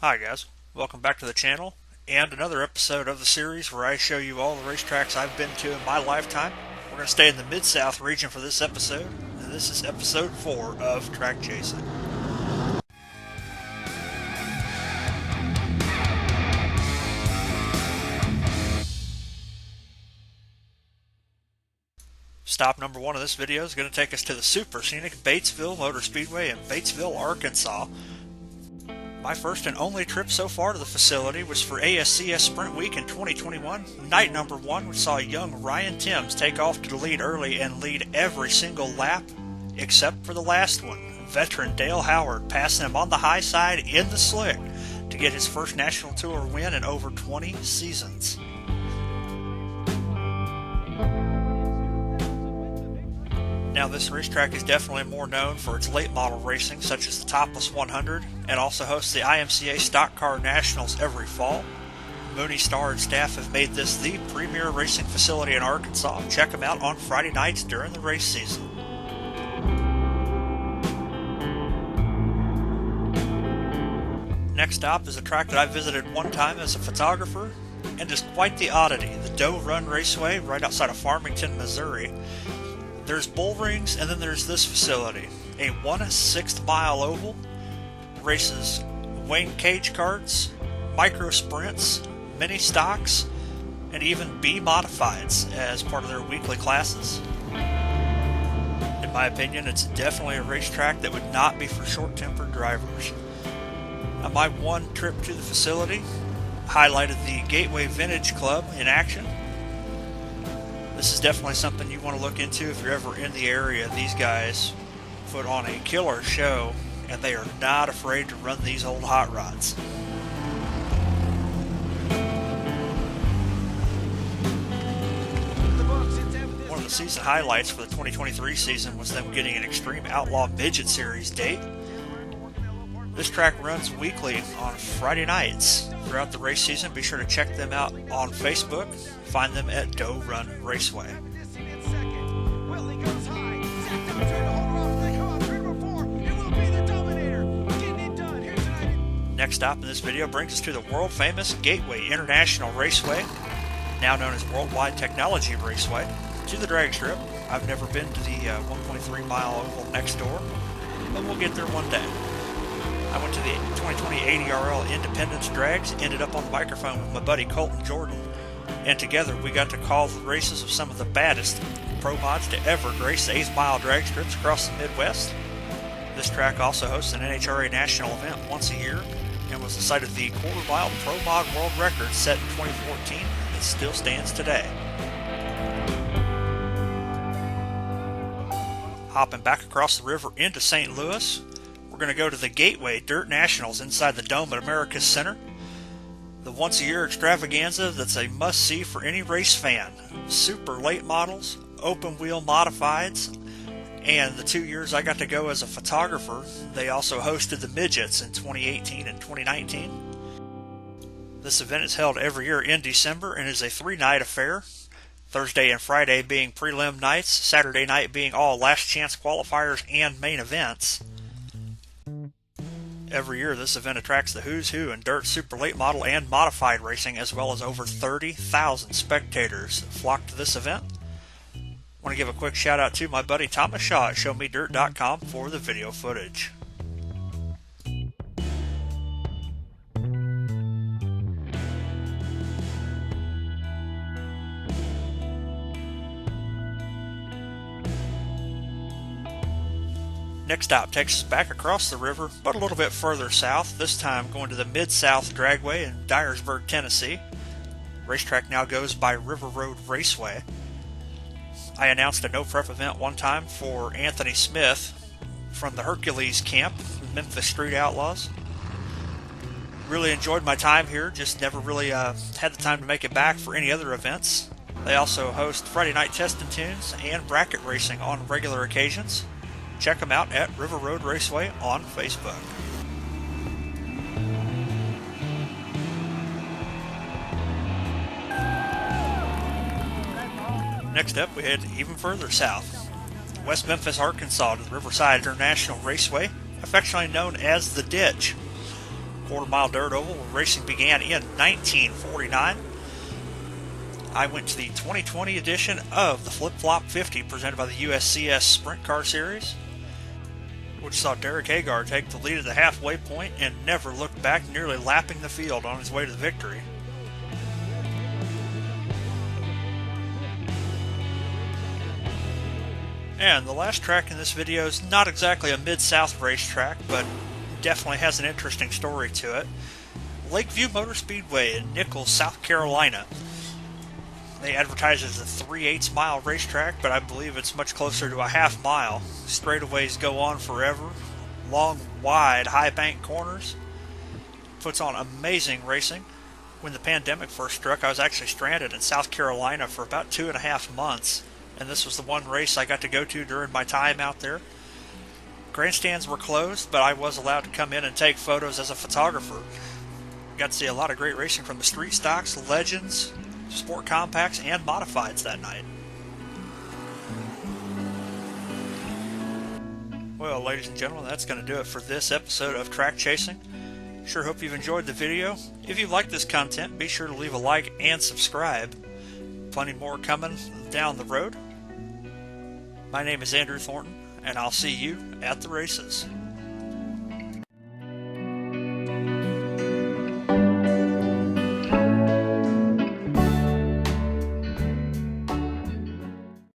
Hi guys, welcome back to the channel and another episode of the series where I show you all the racetracks I've been to in my lifetime. We're going to stay in the Mid-South region for this episode, and this is episode 4 of Track Chasing. Stop number 1 of this video is going to take us to the super scenic Batesville Motor Speedway in Batesville, Arkansas. My first and only trip so far to the facility was for ASCS Sprint Week in 2021, night number 1, which saw young Ryan Timms take off to the lead early and lead every single lap, except for the last one. Veteran Dale Howard passing him on the high side in the slick to get his first National Tour win in over 20 seasons. Now, this racetrack is definitely more known for its late model racing, such as the Topless 100, and also hosts the IMCA Stock Car Nationals every fall. Mooney Star and staff have made this the premier racing facility in Arkansas. Check them out on Friday nights during the race season. Next stop is a track that I visited one time as a photographer, and is quite the oddity, the Doe Run Raceway right outside of Farmington, Missouri. There's bull rings, and then there's this facility, a 1/6 mile oval, races Wayne cage karts, micro sprints, mini stocks, and even B modifieds as part of their weekly classes. In my opinion, it's definitely a racetrack that would not be for short-tempered drivers. On my one trip to the facility, highlighted the Gateway Vintage Club in action. This is definitely something you want to look into if you're ever in the area. These guys put on a killer show, and they are not afraid to run these old hot rods. One of the season highlights for the 2023 season was them getting an Extreme Outlaw Midget Series date. This track runs weekly on Friday nights. Throughout the race season, be sure to check them out on Facebook. Find them at Doe Run Raceway. Next stop in this video brings us to the world-famous Gateway International Raceway, now known as Worldwide Technology Raceway, to the drag strip. I've never been to the 1.3 mile oval next door, but we'll get there one day. I went to the 2020 ADRL Independence Drags, ended up on the microphone with my buddy Colton Jordan, and together we got to call the races of some of the baddest pro mods to ever grace the 8th mile drag strips across the Midwest. This track also hosts an NHRA national event once a year, and was the site of the quarter mile pro mod world record set in 2014 that still stands today. Hopping back across the river into St. Louis, we're going to go to the Gateway Dirt Nationals inside the Dome at America's Center. The once-a-year extravaganza that's a must-see for any race fan. Super late models, open-wheel modifieds, and the 2 years I got to go as a photographer, they also hosted the Midgets in 2018 and 2019. This event is held every year in December and is a 3-night affair. Thursday and Friday being prelim nights, Saturday night being all last-chance qualifiers and main events. Every year, this event attracts the who's who in dirt, super late model, and modified racing, as well as over 30,000 spectators flock to this event. I want to give a quick shout out to my buddy Thomas Shaw at ShowMeDirt.com for the video footage. Next stop takes us back across the river, but a little bit further south, this time going to the Mid-South Dragway in Dyersburg, Tennessee. Racetrack now goes by River Road Raceway. I announced a no-prep event one time for Anthony Smith from the Hercules camp, Memphis Street Outlaws. Really enjoyed my time here, just never really had the time to make it back for any other events. They also host Friday night testing tunes and bracket racing on regular occasions. Check them out at River Road Raceway on Facebook. Next up, we head even further south. West Memphis, Arkansas to the Riverside International Raceway, affectionately known as The Ditch. quarter-mile dirt oval where racing began in 1949. I went to the 2020 edition of the Flip Flop 50 presented by the USCS Sprint Car Series, which saw Derek Hagar take the lead at the halfway point and never looked back, nearly lapping the field on his way to the victory. And the last track in this video is not exactly a Mid-South racetrack, but definitely has an interesting story to it. Lakeview Motor Speedway in Nichols, South Carolina. They advertise it as a 3/8 mile racetrack, but I believe it's much closer to a half mile. Straightaways go on forever. Long, wide, high bank corners. Puts on amazing racing. When the pandemic first struck, I was actually stranded in South Carolina for about 2.5 months, and this was the one race I got to go to during my time out there. Grandstands were closed, but I was allowed to come in and take photos as a photographer. Got to see a lot of great racing from the street stocks, legends, sport compacts, and modifieds that night. Well, ladies and gentlemen, that's going to do it for this episode of Track Chasing. Sure hope you've enjoyed the video. If you like this content, be sure to leave a like and subscribe. Plenty more coming down the road. My name is Andrew Thornton, and I'll see you at the races.